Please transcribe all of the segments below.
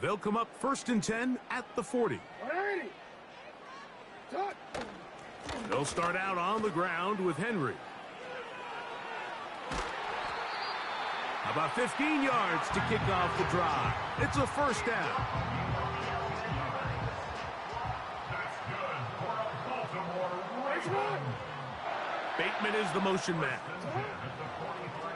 They'll come up 1st and 10 at the 40. They'll start out on the ground with Henry. About 15 yards to kick off the drive. It's a first down. Bateman is the motion man.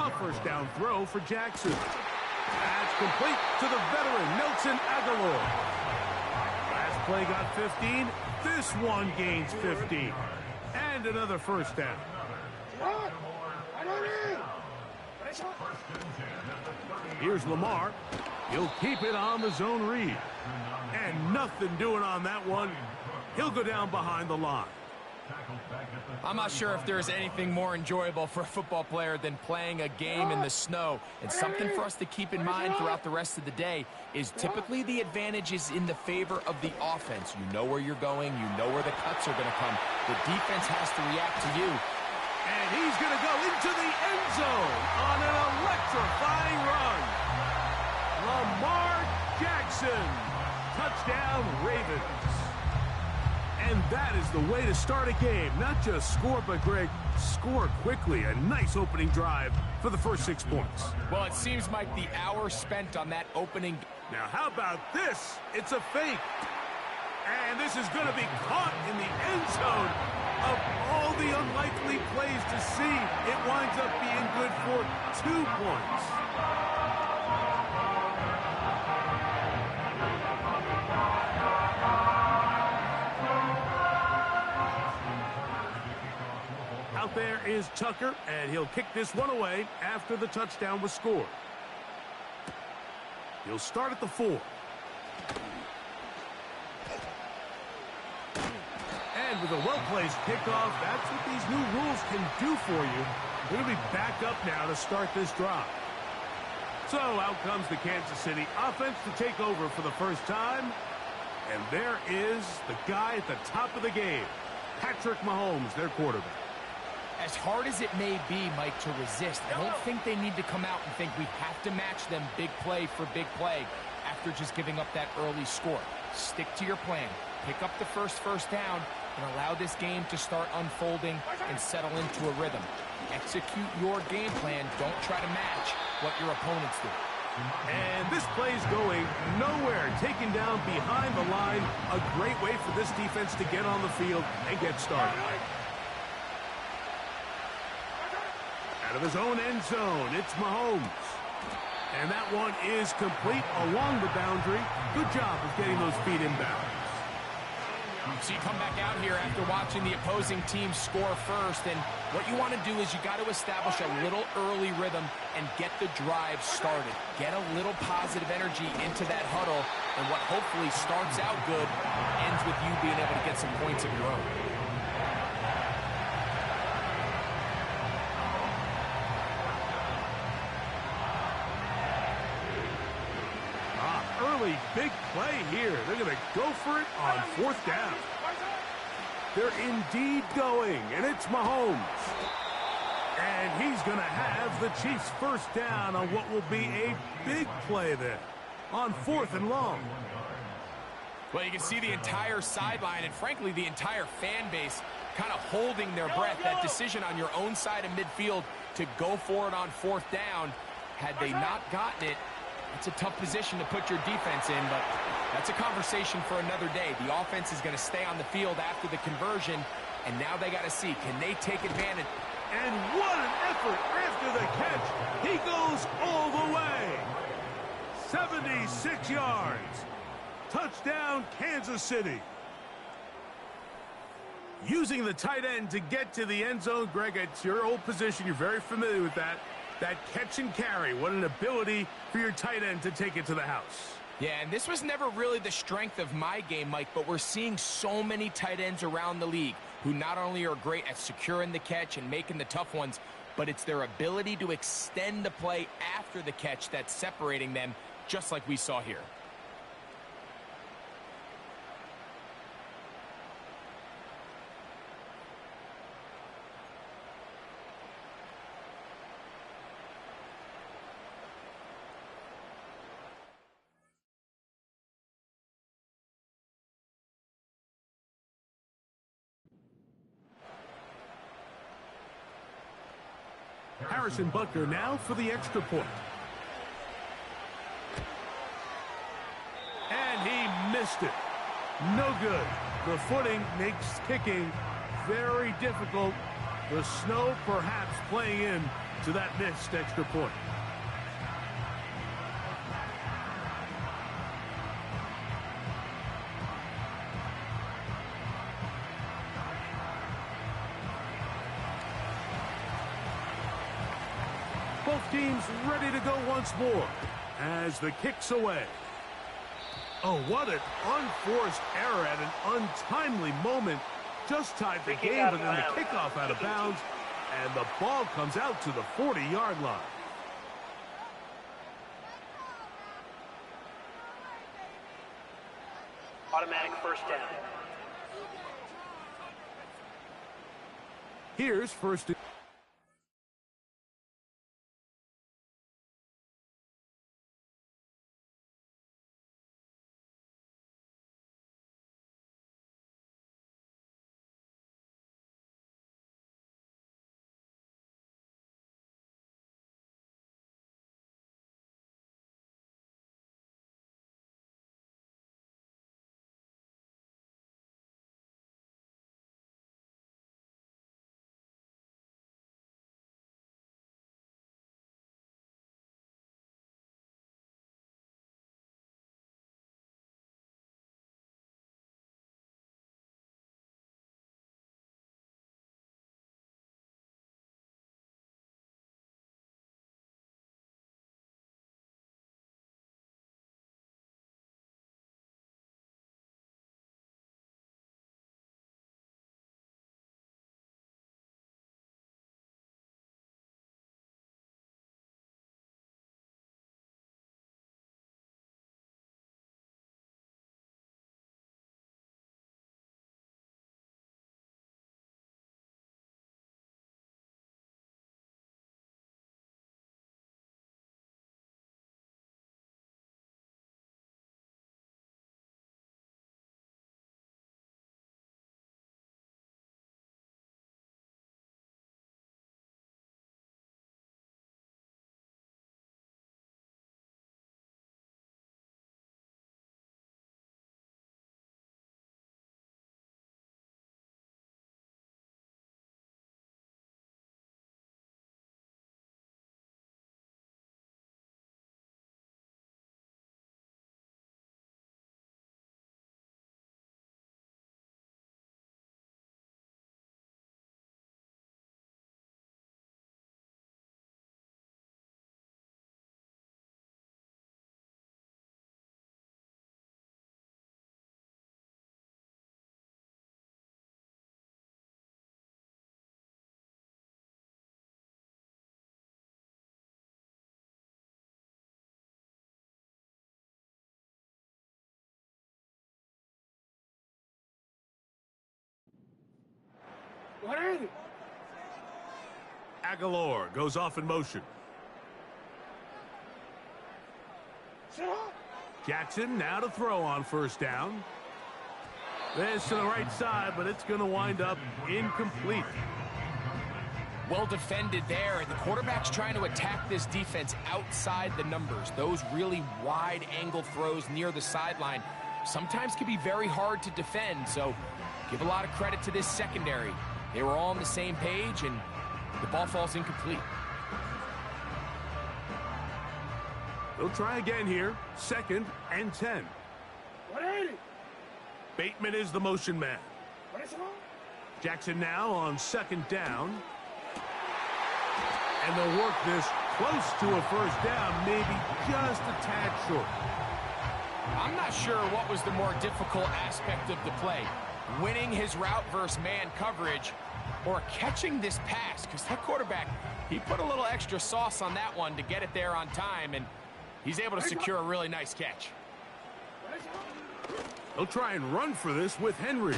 A first down throw for Jackson. That's complete to the veteran, Nelson Aguilar. Last play got 15. This one gains 15. And another first down. Here's Lamar. He'll keep it on the zone read. And nothing doing on that one. He'll go down behind the line. I'm not sure if there's anything more enjoyable for a football player than playing a game in the snow. And something for us to keep in mind throughout the rest of the day is typically the advantage is in the favor of the offense. You know where you're going. You know where the cuts are going to come. The defense has to react to you. And he's going to go into the end zone on an electrifying run. Lamar Jackson. Touchdown, Ravens. And that is the way to start a game. Not just score, but, Greg, score quickly. A nice opening drive for the first 6 points. Well, it seems like the hour spent on that opening. Now, how about this? It's a fake. And this is going to be caught in the end zone. Of all the unlikely plays to see, it winds up being good for 2 points. Out there is Tucker, and he'll kick this one away after the touchdown was scored. He'll start at the 4. And with a well-placed kickoff, that's what these new rules can do for you. They're going to be back up now to start this drive. So out comes the Kansas City offense to take over for the first time. And there is the guy at the top of the game, Patrick Mahomes, their quarterback. As hard as it may be, Mike, to resist, I don't think they need to come out and think we have to match them big play for big play after just giving up that early score. Stick to your plan. Pick up the first down and allow this game to start unfolding and settle into a rhythm. Execute your game plan. Don't try to match what your opponents do. And this play's going nowhere. Taken down behind the line. A great way for this defense to get on the field and get started. Out of his own end zone, it's Mahomes. And that one is complete along the boundary. Good job of getting those feet inbounds. So you come back out here after watching the opposing team score first, and what you want to do is you got to establish a little early rhythm and get the drive started. Get a little positive energy into that huddle, and what hopefully starts out good ends with you being able to get some points of your own. Early big play here. They're going to go for it on 4th down. They're indeed going, and it's Mahomes. And he's going to have the Chiefs first down on what will be a big play there on 4th and long. Well, you can see the entire sideline and, frankly, the entire fan base kind of holding their breath. That decision on your own side of midfield to go for it on 4th down, had they not gotten it, it's a tough position to put your defense in, but that's a conversation for another day. The offense is going to stay on the field after the conversion, and now they got to see, can they take advantage? And what an effort after the catch. He goes all the way. 76 yards. Touchdown, Kansas City. Using the tight end to get to the end zone, Greg, it's your old position. You're very familiar with that. That catch and carry, what an ability for your tight end to take it to the house. Yeah, and this was never really the strength of my game, Mike, but we're seeing so many tight ends around the league who not only are great at securing the catch and making the tough ones, but it's their ability to extend the play after the catch that's separating them, just like we saw here. Harrison Butker now for the extra point. And he missed it. No good. The footing makes kicking very difficult. The snow perhaps playing in to that missed extra point. Both teams ready to go once more as the kick's away. Oh, what an unforced error at an untimely moment. Just tied the game, but then the kickoff out of bounds, and the ball comes out to the 40-yard line. Automatic first down. Here's first. What are they? Aguilar goes off in motion. Jackson now to throw on first down. This to the right side, but it's going to wind up incomplete. Well defended there, and the quarterback's trying to attack this defense outside the numbers. Those really wide angle throws near the sideline sometimes can be very hard to defend, so give a lot of credit to this secondary. They were all on the same page, and the ball falls incomplete. They'll try again here. 2nd and 10. What are they? Bateman is the motion man. What is it? Jackson now on 2nd down. And they'll work this close to a first down, maybe just a tad short. I'm not sure what was the more difficult aspect of the play. Winning his route versus man coverage or catching this pass, because that quarterback, he put a little extra sauce on that one to get it there on time, and he's able to secure a really nice catch. They'll try and run for this with Henry.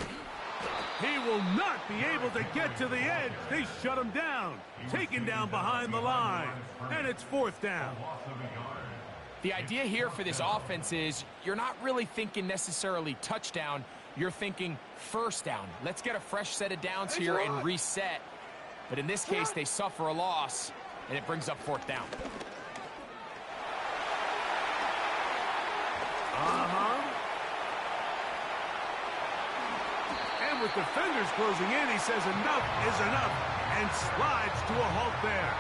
He will not be able to get to the edge. They shut him down. Taken down behind the line. And it's 4th down. The idea here for this offense is you're not really thinking necessarily touchdown. You're thinking first down. Let's get a fresh set of downs here and reset. But in this case, they suffer a loss. and it brings up fourth down. And with defenders closing in, he says enough is enough and slides to a halt there.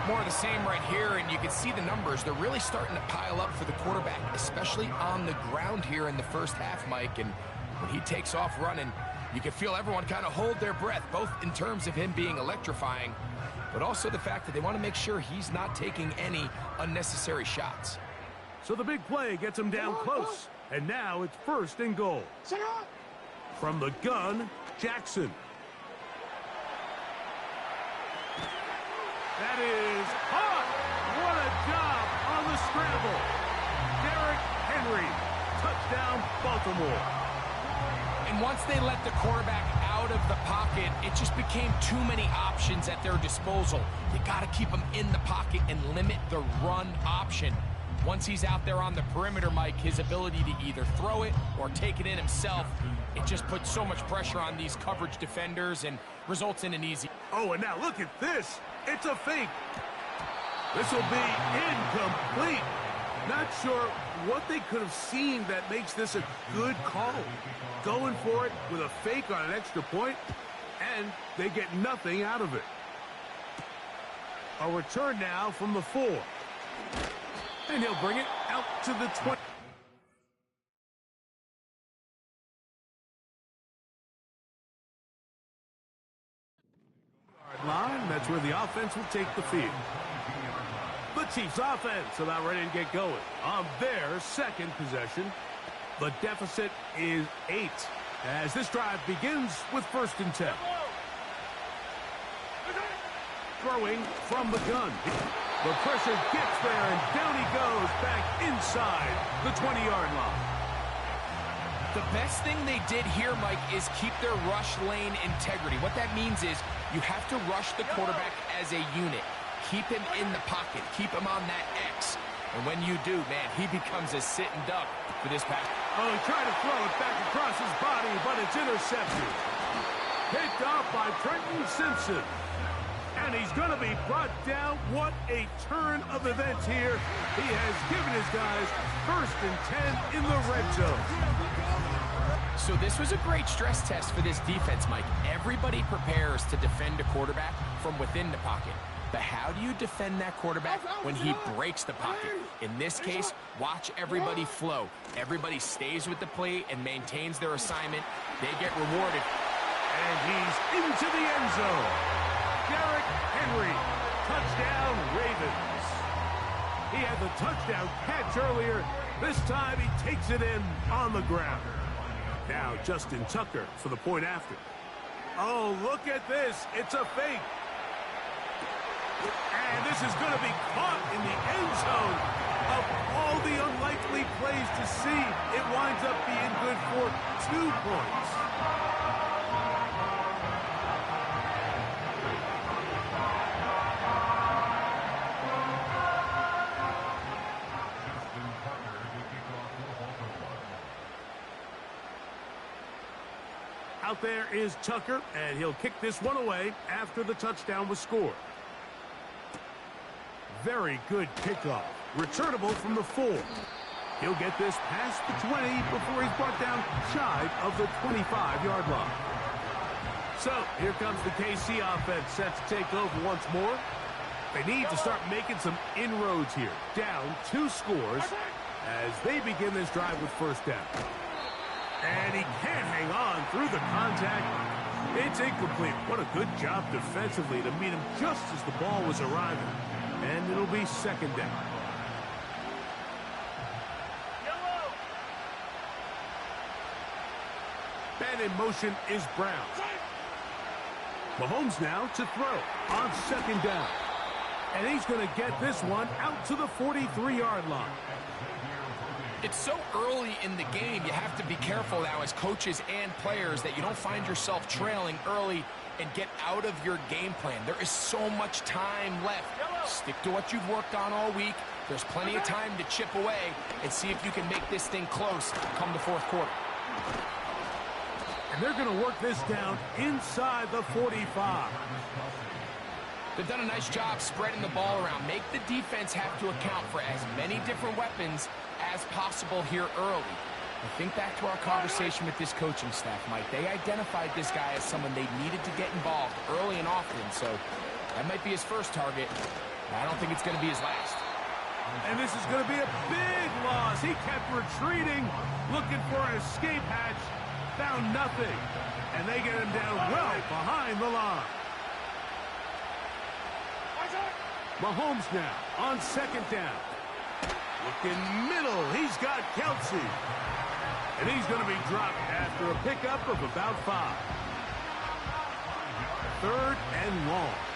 More of the same right here, and you can see the numbers. They're really starting to pile up for the quarterback, especially on the ground here in the first half, Mike. And when he takes off running, you can feel everyone kind of hold their breath, both in terms of him being electrifying, but also the fact that they want to make sure he's not taking any unnecessary shots. So the big play gets him down close, and now it's 1st and goal. From the gun, Jackson. That is hot. What a job on the scramble. Derrick Henry, touchdown Baltimore. And once they let the quarterback out of the pocket, it just became too many options at their disposal. You got to keep him in the pocket and limit the run option. Once he's out there on the perimeter, Mike, his ability to either throw it or take it in himself, it just puts so much pressure on these coverage defenders and results in an easy. Oh, and now look at this. It's a fake. This will be incomplete. Not sure what they could have seen that makes this a good call. Going for it with a fake on an extra point, and they get nothing out of it. A return now from the 4. And he'll bring it out to the 20. Line, that's where the offense will take the field. The Chiefs offense about ready to get going on their 2nd possession. The deficit is 8 as this drive begins with 1st and 10. Throwing from the gun. The pressure gets there, and down he goes back inside the 20-yard line. The best thing they did here, Mike, is keep their rush lane integrity. What that means is you have to rush the quarterback as a unit. Keep him in the pocket. Keep him on that X. And when you do, man, he becomes a sitting duck for this pass. Oh, he tried to throw it back across his body, but it's intercepted. Picked off by Trenton Simpson. And he's going to be brought down. What a turn of events here. He has given his guys 1st and 10 in the red zone. So this was a great stress test for this defense, Mike. Everybody prepares to defend a quarterback from within the pocket. But how do you defend that quarterback when he breaks the pocket? In this case, watch everybody flow. Everybody stays with the play and maintains their assignment. They get rewarded. And he's into the end zone. Derrick Henry, touchdown Ravens. He had the touchdown catch earlier. This time he takes it in on the ground. Now Justin Tucker for the point after. Oh, look at this. It's a fake. And this is going to be caught in the end zone. Of all the unlikely plays to see, it winds up being good for 2 points. Out there is Tucker, and he'll kick this one away after the touchdown was scored. Very good kickoff. Returnable from the 4. He'll get this past the 20 before he's brought down shy of the 25-yard line. So here comes the KC offense set to take over once more. They need to start making some inroads here. Down 2 scores as they begin this drive with 1st down. And he can't hang on through the contact. It's incomplete. What a good job defensively to meet him just as the ball was arriving. And it'll be 2nd down. And in motion is Brown. Mahomes now to throw on 2nd down. And he's going to get this one out to the 43-yard line. It's so early in the game, you have to be careful now as coaches and players that you don't find yourself trailing early and get out of your game plan. There is so much time left. Stick to what you've worked on all week. There's plenty of time to chip away and see if you can make this thing close come the 4th quarter. And they're going to work this down inside the 45. They've done a nice job spreading the ball around. Make the defense have to account for as many different weapons as possible here early. I think back to our conversation with this coaching staff, Mike. They identified this guy as someone they needed to get involved early and often, so that might be his first target. I don't think it's going to be his last. And this is going to be a big loss. He kept retreating, looking for an escape hatch, found nothing. And they get him down well behind the line. Mahomes now on second down. Looking middle. He's got Kelsey. And he's going to be dropped after a pickup of about 5. 3rd and long.